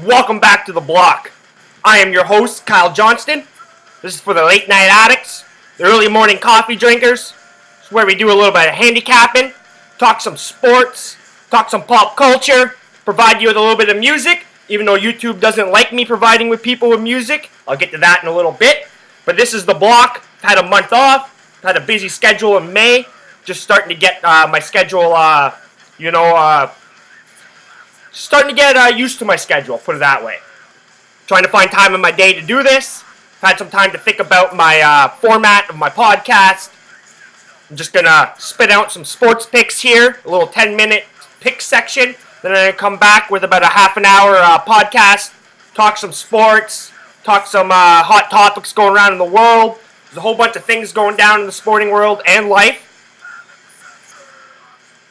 Welcome back to the block. I am your host, Kyle Johnston. This is for the late night addicts, the early morning coffee drinkers. It's where we do a little bit of handicapping, talk some sports, talk some pop culture, provide you with a little bit of music, even though YouTube doesn't like me providing with people with music. I'll get to that in a little bit. But this is the block. I've had a month off, had a busy schedule in May, just starting to get my schedule, starting to get used to my schedule, put it that way. Trying to find time in my day to do this. I've had some time to think about my format of my podcast. I'm just going to spit out some sports picks here, a little 10-minute pick section. Then I'm going to come back with about a half an hour podcast, talk some sports, talk some hot topics going around in the world. There's a whole bunch of things going down in the sporting world and life.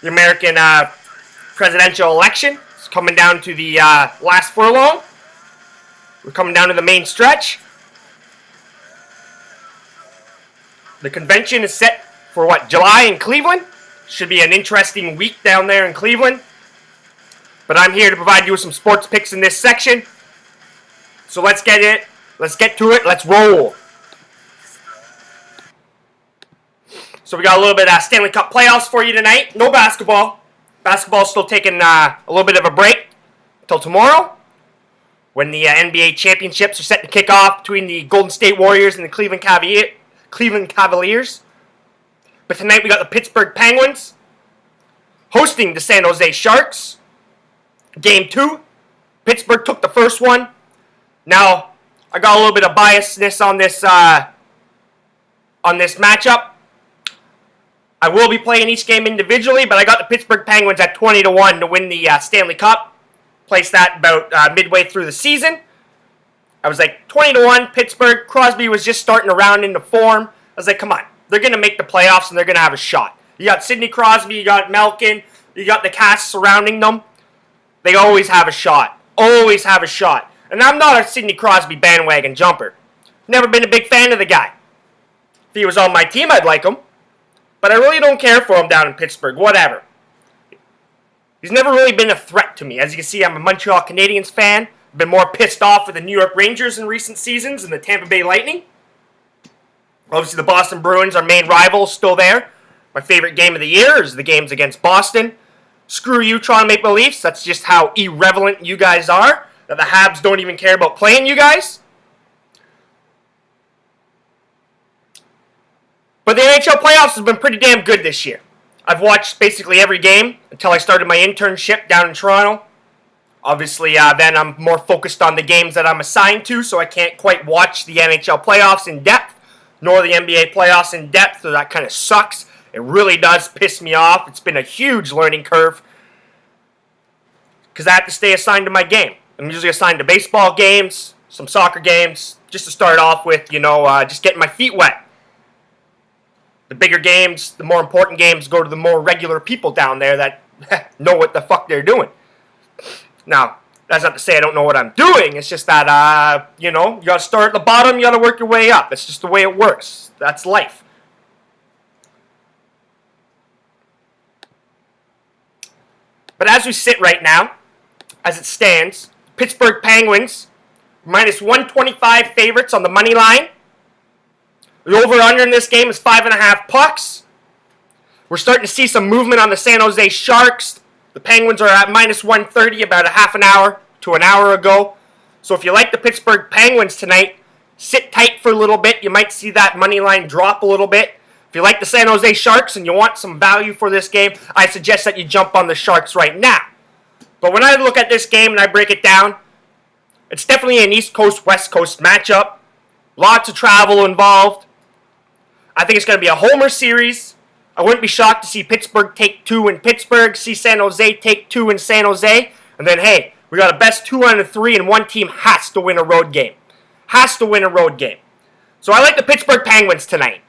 The American presidential election is coming down to the last furlong. We're coming down to the main stretch. The convention is set for July in Cleveland. Should be an interesting week down there in Cleveland. But I'm here to provide you with some sports picks in this section. So let's get to it. Let's roll. So we got a little bit of Stanley Cup playoffs for you tonight. No basketball. Basketball's still taking a little bit of a break until tomorrow, when the NBA championships are set to kick off between the Golden State Warriors and the Cleveland Cavaliers. But tonight we got the Pittsburgh Penguins hosting the San Jose Sharks. Game 2. Pittsburgh took the first one. Now, I got a little bit of biasness on this matchup. I will be playing each game individually, but I got the Pittsburgh Penguins at 20-1 to win the Stanley Cup. Placed that about midway through the season. I was like, 20-1, Pittsburgh. Crosby was just starting to round into form. I was like, come on. They're going to make the playoffs, and they're going to have a shot. You got Sidney Crosby, you got Malkin, you got the cast surrounding them. They always have a shot. Always have a shot. And I'm not a Sidney Crosby bandwagon jumper. Never been a big fan of the guy. If he was on my team, I'd like him. But I really don't care for him down in Pittsburgh. Whatever. He's never really been a threat to me. As you can see, I'm a Montreal Canadiens fan. I've been more pissed off with the New York Rangers in recent seasons than the Tampa Bay Lightning. Obviously, the Boston Bruins, our main rival, still there. My favorite game of the year is the games against Boston. Screw you, Toronto Maple Leafs. That's just how irrelevant you guys are. That the Habs don't even care about playing you guys. But the NHL playoffs has been pretty damn good this year. I've watched basically every game until I started my internship down in Toronto. Obviously, then I'm more focused on the games that I'm assigned to, so I can't quite watch the NHL playoffs in depth, nor the NBA playoffs in depth, so that kind of sucks. It really does piss me off. It's been a huge learning curve because I have to stay assigned to my game. I'm usually assigned to baseball games, some soccer games, just to start off with, just getting my feet wet. The bigger games, the more important games go to the more regular people down there that know what the fuck they're doing. Now, that's not to say I don't know what I'm doing. It's just that, you got to start at the bottom, you got to work your way up. It's just the way it works. That's life. But as we sit right now, as it stands, Pittsburgh Penguins, minus 125 favorites on the money line. The over-under in this game is 5.5 pucks. We're starting to see some movement on the San Jose Sharks. The Penguins are at minus 130 about a half an hour to an hour ago. So if you like the Pittsburgh Penguins tonight, sit tight for a little bit. You might see that money line drop a little bit. If you like the San Jose Sharks and you want some value for this game, I suggest that you jump on the Sharks right now. But when I look at this game and I break it down, it's definitely an East Coast, West Coast matchup. Lots of travel involved. I think it's going to be a homer series. I wouldn't be shocked to see Pittsburgh take 2 in Pittsburgh, see San Jose take 2 in San Jose, and then, hey, we got a best 2 out of 3, and one team has to win a road game. Has to win a road game. So I like the Pittsburgh Penguins tonight.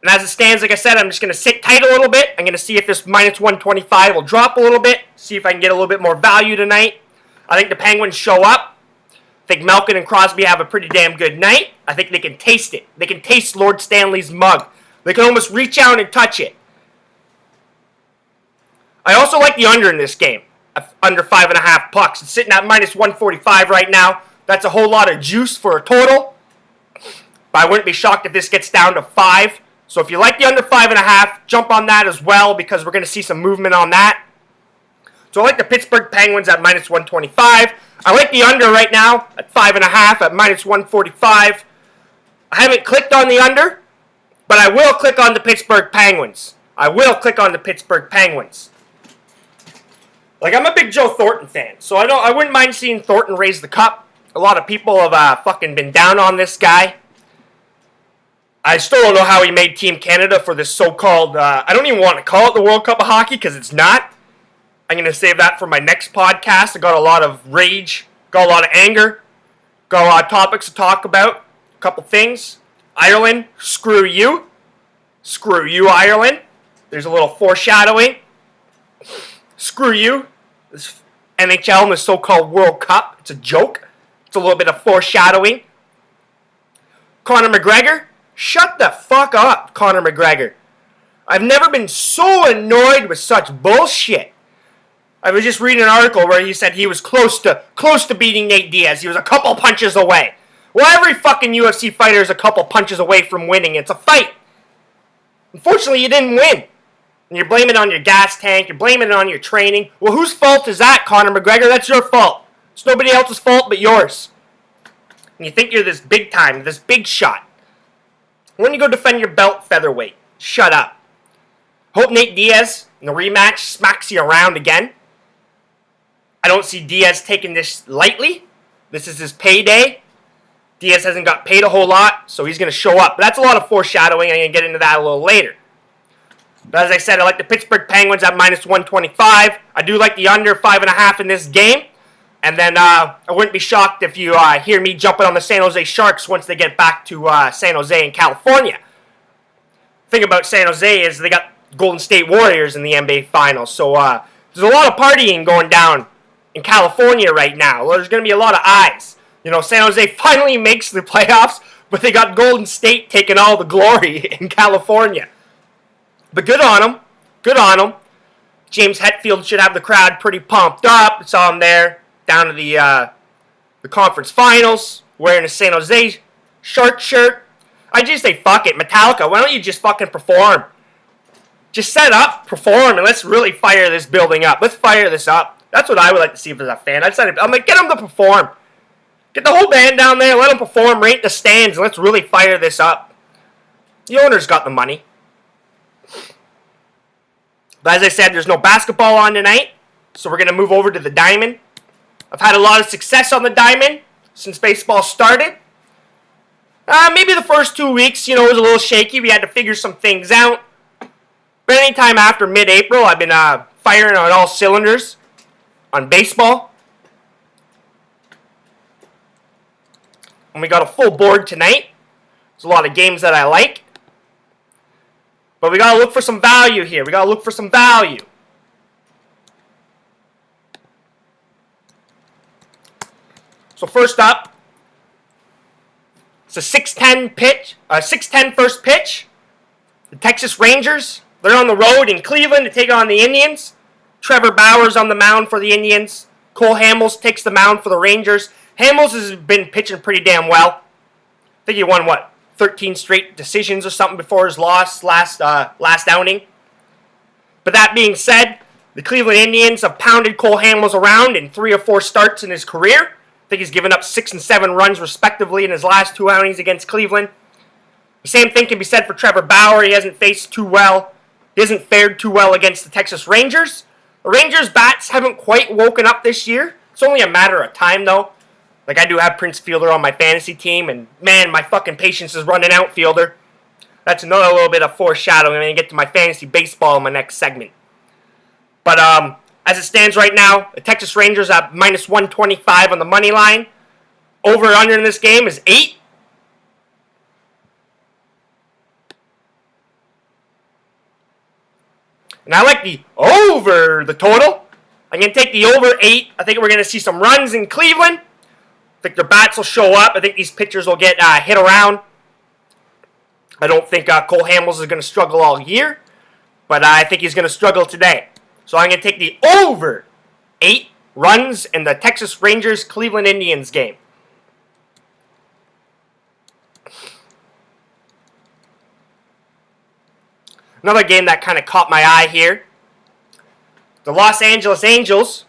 And as it stands, like I said, I'm just going to sit tight a little bit. I'm going to see if this minus 125 will drop a little bit, see if I can get a little bit more value tonight. I think the Penguins show up. I think Malkin and Crosby have a pretty damn good night. I think they can taste it. They can taste Lord Stanley's mug. They can almost reach out and touch it. I also like the under in this game, under 5.5 pucks. It's sitting at minus 145 right now. That's a whole lot of juice for a total. But I wouldn't be shocked if this gets down to 5. So if you like the under 5.5, jump on that as well because we're going to see some movement on that. So I like the Pittsburgh Penguins at minus 125. I like the under right now at 5.5 at minus 145. I haven't clicked on the under, but I will click on the Pittsburgh Penguins. I will click on the Pittsburgh Penguins. Like, I'm a big Joe Thornton fan, so I wouldn't mind seeing Thornton raise the cup. A lot of people have fucking been down on this guy. I still don't know how he made Team Canada for this so-called, I don't even want to call it the World Cup of Hockey because it's not. I'm going to save that for my next podcast. I got a lot of rage, got a lot of anger, got a lot of topics to talk about, a couple things. Ireland, screw you. Screw you, Ireland. There's a little foreshadowing. Screw you. This NHL and the so-called World Cup, it's a joke. It's a little bit of foreshadowing. Conor McGregor, shut the fuck up, Conor McGregor. I've never been so annoyed with such bullshit. I was just reading an article where he said he was close to beating Nate Diaz. He was a couple punches away. Well, every fucking UFC fighter is a couple punches away from winning. It's a fight. Unfortunately, you didn't win. And you're blaming it on your gas tank. You're blaming it on your training. Well, whose fault is that, Conor McGregor? That's your fault. It's nobody else's fault but yours. And you think you're this big time, this big shot. When you go defend your belt featherweight, shut up. Hope Nate Diaz in the rematch smacks you around again. I don't see Diaz taking this lightly. This is his payday. Diaz hasn't got paid a whole lot, so he's going to show up. But that's a lot of foreshadowing. I'm going to get into that a little later. But as I said, I like the Pittsburgh Penguins at minus 125. I do like the under 5.5 in this game. And then I wouldn't be shocked if you hear me jumping on the San Jose Sharks once they get back to San Jose in California. The thing about San Jose is they got Golden State Warriors in the NBA Finals. So there's a lot of partying going down in California right now. There's going to be a lot of eyes. You know, San Jose finally makes the playoffs, but they got Golden State taking all the glory in California. But good on them. Good on them. James Hetfield should have the crowd pretty pumped up. I saw him there down to the conference finals wearing a San Jose Shark shirt. I just say, fuck it. Metallica, why don't you just fucking perform? Just set up, perform, and let's really fire this building up. Let's fire this up. That's what I would like to see as a fan. I'm like, get them to perform. Get the whole band down there, let them perform, rate the stands, and let's really fire this up. The owner's got the money. But as I said, there's no basketball on tonight, so we're going to move over to the diamond. I've had a lot of success on the diamond since baseball started. Maybe the first 2 weeks, it was a little shaky. We had to figure some things out. But anytime after mid-April, I've been firing on all cylinders on baseball. And we got a full board tonight. There's a lot of games that I like. But we got to look for some value here. We got to look for some value. So first up, it's a 6:10 pitch, 6:10 first pitch. The Texas Rangers, they're on the road in Cleveland to take on the Indians. Trevor Bauer's on the mound for the Indians. Cole Hamels takes the mound for the Rangers. Hamels has been pitching pretty damn well. I think he won, 13 straight decisions or something before his last outing. But that being said, the Cleveland Indians have pounded Cole Hamels around in 3 or 4 starts in his career. I think he's given up 6 and 7 runs respectively in his last 2 outings against Cleveland. The same thing can be said for Trevor Bauer. He hasn't faced too well. He hasn't fared too well against the Texas Rangers. The Rangers' bats haven't quite woken up this year. It's only a matter of time, though. Like, I do have Prince Fielder on my fantasy team, and man, my fucking patience is running out, Fielder. That's another little bit of foreshadowing. I'm going to get to my fantasy baseball in my next segment. But as it stands right now, the Texas Rangers at minus 125 on the money line. Over and under in this game is 8. And I like the over the total. I'm going to take the over 8. I think we're going to see some runs in Cleveland. I think their bats will show up. I think these pitchers will get hit around. I don't think Cole Hamels is going to struggle all year. But I think he's going to struggle today. So I'm going to take the over 8 runs in the Texas Rangers-Cleveland Indians game. Another game that kind of caught my eye here. The Los Angeles Angels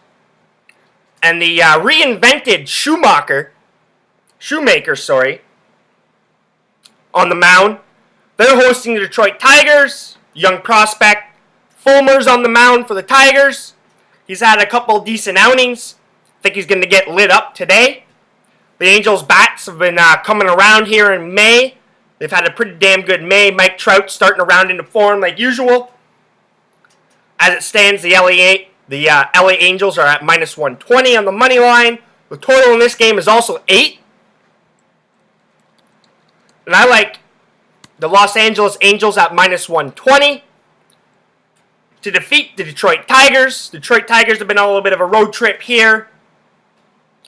and the reinvented Shoemaker, on the mound. They're hosting the Detroit Tigers. Young prospect. Fulmer's on the mound for the Tigers. He's had a couple decent outings. I think he's going to get lit up today. The Angels' bats have been coming around here in May. They've had a pretty damn good May. Mike Trout starting around into form like usual. As it stands, the LA Angels are at minus 120 on the money line. The total in this game is also 8. And I like the Los Angeles Angels at minus 120 to defeat the Detroit Tigers. Detroit Tigers have been on a little bit of a road trip here.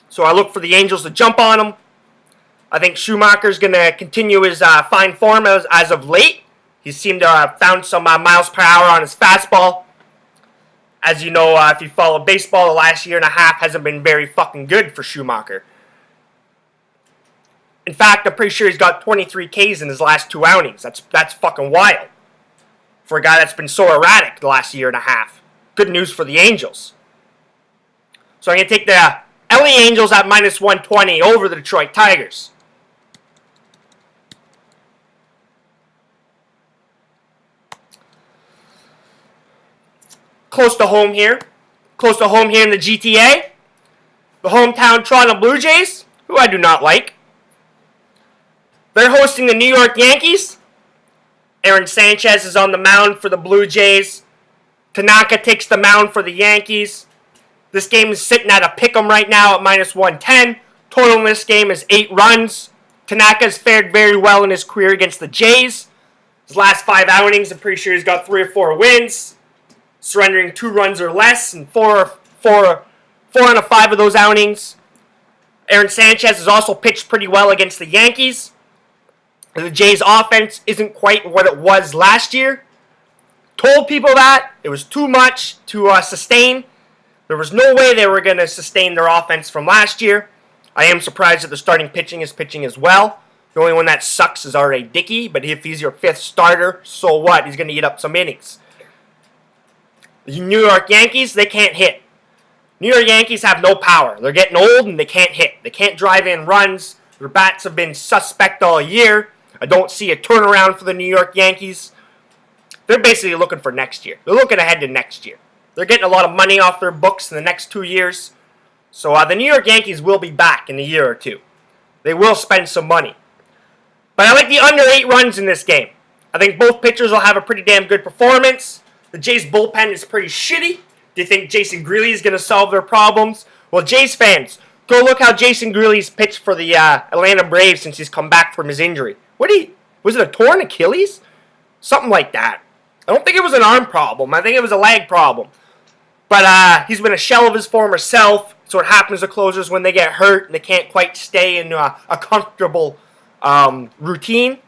So I look for the Angels to jump on them. I think Schumacher's going to continue his fine form as of late. He seemed to have found some miles per hour on his fastball. As you know, if you follow baseball, the last year and a half hasn't been very fucking good for Schumacher. In fact, I'm pretty sure he's got 23 Ks in his last 2 outings. That's fucking wild for a guy that's been so erratic the last year and a half. Good news for the Angels. So I'm going to take the LA Angels at minus 120 over the Detroit Tigers. Close to home here in the GTA. The hometown Toronto Blue Jays, who I do not like. They're hosting the New York Yankees. Aaron Sanchez is on the mound for the Blue Jays. Tanaka takes the mound for the Yankees. This game is sitting at a pick'em right now at minus 110. Total in this game is 8 runs. Tanaka's fared very well in his career against the Jays. His last 5 outings, I'm pretty sure he's got 3 or 4 wins, surrendering 2 runs or less in 4 out of 5 of those outings. Aaron Sanchez has also pitched pretty well against the Yankees. The Jays' offense isn't quite what it was last year. Told people that. It was too much to sustain. There was no way they were going to sustain their offense from last year. I am surprised that the starting pitching is pitching as well. The only one that sucks is R.A. Dickey, but if he's your 5th starter, so what? He's going to eat up some innings. The New York Yankees, they can't hit. New York Yankees have no power. They're getting old and they can't hit. They can't drive in runs. Their bats have been suspect all year. I don't see a turnaround for the New York Yankees. They're basically looking for next year. They're looking ahead to next year. They're getting a lot of money off their books in the next 2 years. So the New York Yankees will be back in a year or 2. They will spend some money. But I like the under 8 runs in this game. I think both pitchers will have a pretty damn good performance. The Jays bullpen is pretty shitty. Do you think Jason Greeley is going to solve their problems? Well, Jays fans, go look how Jason Greeley's pitched for the Atlanta Braves since he's come back from his injury. Was it a torn Achilles? Something like that. I don't think it was an arm problem. I think it was a leg problem. But he's been a shell of his former self. So what happens to closers when they get hurt and they can't quite stay in a comfortable routine.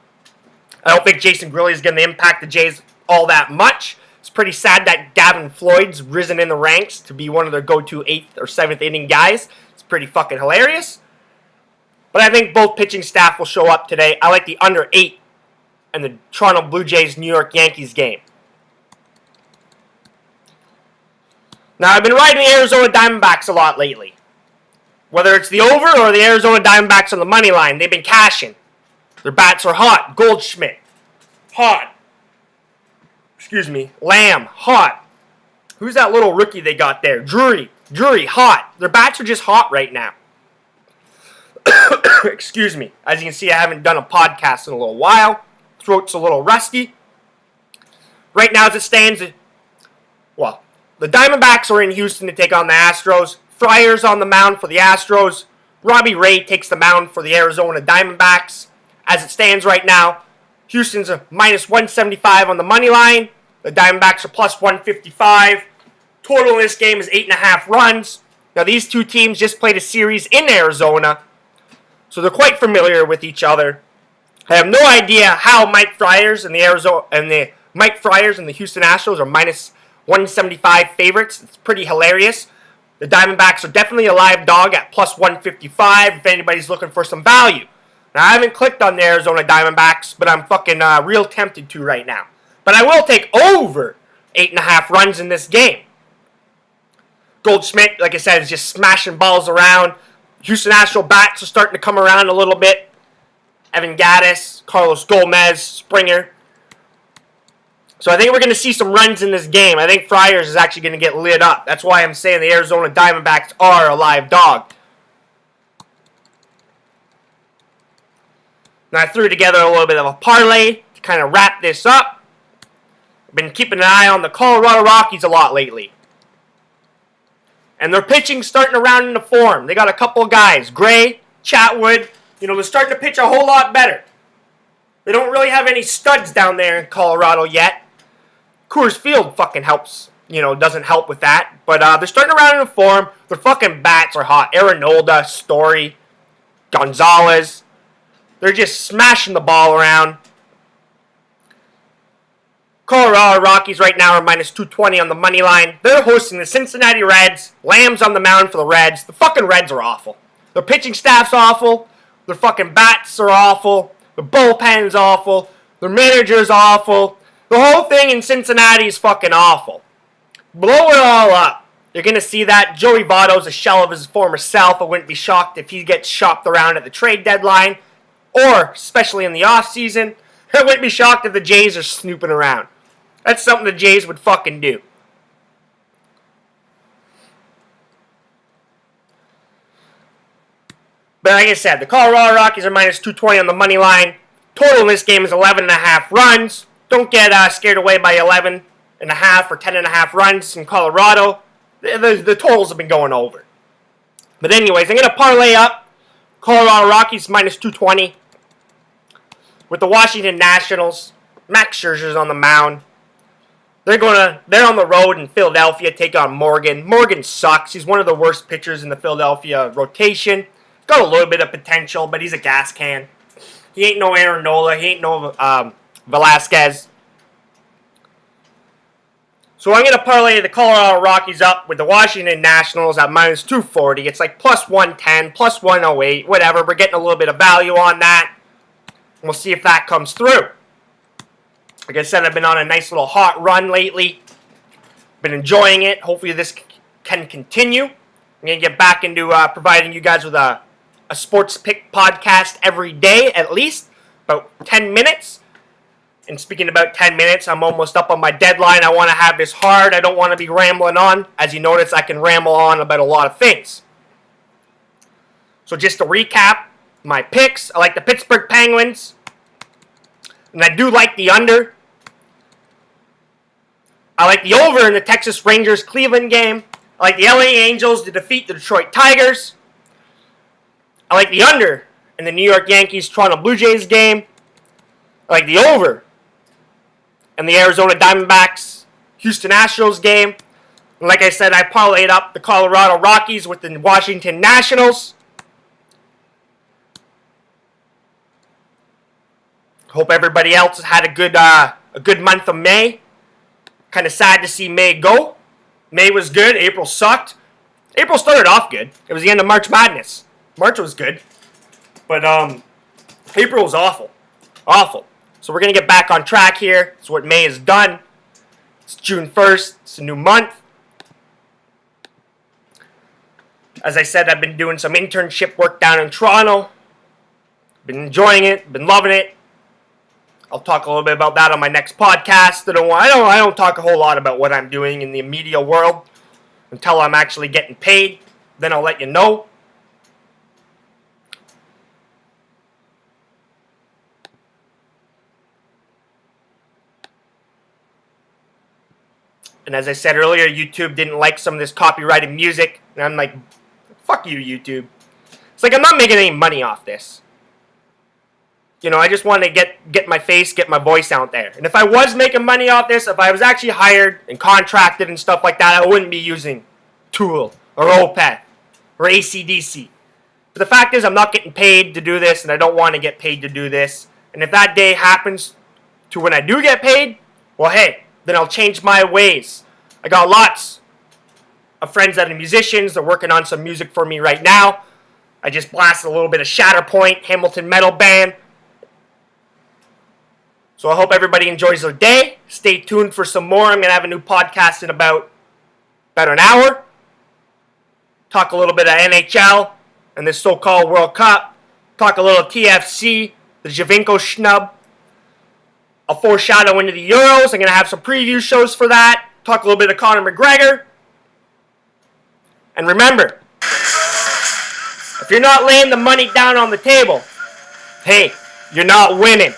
I don't think Jason Greeley is going to impact the Jays all that much. It's pretty sad that Gavin Floyd's risen in the ranks to be one of their go-to 8th or 7th inning guys. It's pretty fucking hilarious. But I think both pitching staff will show up today. I like the under 8 in the Toronto Blue Jays New York Yankees game. Now, I've been riding the Arizona Diamondbacks a lot lately. Whether it's the over or the Arizona Diamondbacks on the money line, they've been cashing. Their bats are hot. Goldschmidt, hot. Lamb, hot. Who's that little rookie they got there? Drury, hot. Their bats are just hot right now. Excuse me. As you can see, I haven't done a podcast in a little while. Throat's a little rusty. Right now, as it stands, well, the Diamondbacks are in Houston to take on the Astros. Friars on the mound for the Astros. Robbie Ray takes the mound for the Arizona Diamondbacks. As it stands right now, Houston's a minus 175 on the money line. The Diamondbacks are plus 155. Total in this game is 8.5 runs. Now, these two teams just played a series in Arizona, so they're quite familiar with each other. I have no idea how Mike Friars and the Houston Astros are minus 175 favorites. It's pretty hilarious. The Diamondbacks are definitely a live dog at plus 155 if anybody's looking for some value. Now, I haven't clicked on the Arizona Diamondbacks, but I'm fucking real tempted to right now. But I will take over 8.5 runs in this game. Goldschmidt, like I said, is just smashing balls around. Houston Astros bats are starting to come around a little bit. Evan Gattis, Carlos Gomez, Springer. So I think we're going to see some runs in this game. I think Friars is actually going to get lit up. That's why I'm saying the Arizona Diamondbacks are a live dog. Now I threw together a little bit of a parlay to kind of wrap this up. I've been keeping an eye on the Colorado Rockies a lot lately. And their pitching's starting to round into form. They got a couple of guys, Gray, Chatwood. They're starting to pitch a whole lot better. They don't really have any studs down there in Colorado yet. Coors Field fucking helps, doesn't help with that. But they're starting to round into form. Their fucking bats are hot. Arenolda, Story, Gonzalez. They're just smashing the ball around. Colorado Rockies right now are minus 220 on the money line. They're hosting the Cincinnati Reds. Lamb's on the mound for the Reds. The fucking Reds are awful. Their pitching staff's awful. Their fucking bats are awful. The bullpen's awful. Their manager's awful. The whole thing in Cincinnati is fucking awful. Blow it all up. You're going to see that. Joey Votto's a shell of his former self. I wouldn't be shocked if he gets shopped around at the trade deadline, or especially in the offseason. I wouldn't be shocked if the Jays are snooping around. That's something the Jays would fucking do. But like I said, the Colorado Rockies are minus 220 on the money line. Total in this game is 11.5 runs. Don't get scared away by 11.5 or 10.5 runs in Colorado. The totals have been going over. But anyways, I'm going to parlay up Colorado Rockies minus 220 with the Washington Nationals. Max Scherzer's on the mound. They're on the road in Philadelphia, take on Morgan. Morgan sucks. He's one of the worst pitchers in the Philadelphia rotation. Got a little bit of potential, but he's a gas can. He ain't no Aaron Nola. He ain't no Velasquez. So I'm going to parlay the Colorado Rockies up with the Washington Nationals at minus 240. It's like plus 110, plus 108, whatever. We're getting a little bit of value on that. We'll see if that comes through. Like I said, I've been on a nice little hot run lately. Been enjoying it. Hopefully this can continue. I'm going to get back into providing you guys with a sports pick podcast every day, at least. About 10 minutes. And speaking about 10 minutes, I'm almost up on my deadline. I want to have this hard. I don't want to be rambling on. As you notice, I can ramble on about a lot of things. So just to recap my picks, I like the Pittsburgh Penguins. And I do like the under. I like the over in the Texas Rangers-Cleveland game. I like the LA Angels to defeat the Detroit Tigers. I like the under in the New York Yankees-Toronto Blue Jays game. I like the over in the Arizona Diamondbacks-Houston Astros game. And like I said, I parlayed up the Colorado Rockies with the Washington Nationals. Hope everybody else had a good month of May. Kind of sad to see May go. May was good. April sucked. April started off good. It was the end of March Madness. March was good. But April was awful. Awful. So we're going to get back on track here. That's what May has done. It's June 1st. It's a new month. As I said, I've been doing some internship work down in Toronto. Been enjoying it. Been loving it. I'll talk a little bit about that on my next podcast. I don't talk a whole lot about what I'm doing in the media world until I'm actually getting paid. Then I'll let you know. And as I said earlier, YouTube didn't like some of this copyrighted music. And I'm like, fuck you, YouTube. It's like, I'm not making any money off this. You know, I just want to get my face, get my voice out there. And if I was making money off this, if I was actually hired and contracted and stuff like that, I wouldn't be using Tool or Opeth or AC/DC. But the fact is, I'm not getting paid to do this, and I don't want to get paid to do this. And if that day happens to when I do get paid, well, hey, then I'll change my ways. I got lots of friends that are musicians. They're working on some music for me right now. I just blasted a little bit of Shatterpoint, Hamilton metal band. So I hope everybody enjoys their day. Stay tuned for some more. I'm going to have a new podcast in about an hour. Talk a little bit of NHL and this so-called World Cup. Talk a little TFC, the Javinko Schnub. I'll foreshadow into the Euros. I'm going to have some preview shows for that. Talk a little bit of Conor McGregor. And remember, if you're not laying the money down on the table, hey, you're not winning.